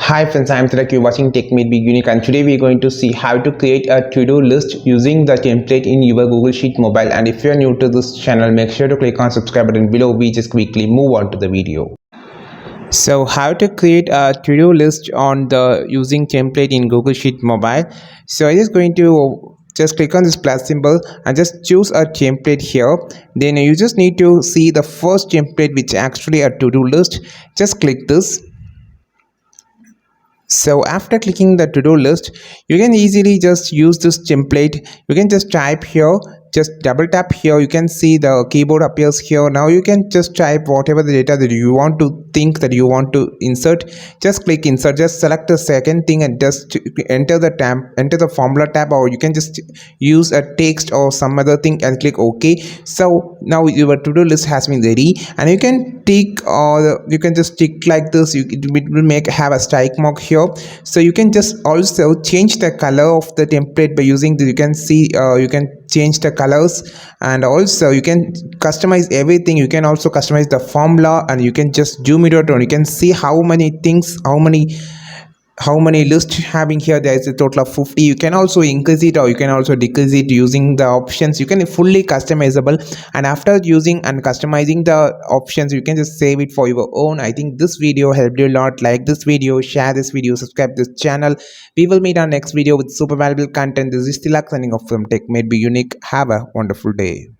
Hi friends, I am Tilak. You're watching Tech Made Be Unique, and today we are going to see how to create a to-do list using the template in your Google Sheet mobile. And if you're new to this channel, make sure to click on subscribe button below. We just quickly move on to the video. So how to create a to-do list on the using template in Google Sheet mobile. So I'm just going to just click on this plus symbol and just choose a template here. Then you just need to see the first template, which actually a to-do list. Just click this. So after clicking the to-do list, you can easily just use this template. You can just type here, just double tap here, you can see the keyboard appears here. Now you can just type whatever the data that you want to think that you want to insert. Just click insert, just select the second thing and just enter the formula tab, or you can just use a text or some other thing and click OK. So now your to-do list has been ready, and you can tick, or you can just tick like this. It will make have a strike mark here. So you can just also change the color of the template by using this. You can see you can change the colors, and also you can customize everything. You can also customize the formula, and you can just zoom it out, and you can see how many things, how many lists having here. There is a total of 50. You can also increase it or you can also decrease it using the options. You can fully customizable, and after using and customizing the options, you can just save it for your own. I think this video helped you a lot. Like this video, share this video, subscribe this channel. We will meet our next video with super valuable content. This is Tilak signing off from Tech Made Be Unique. Have a wonderful day.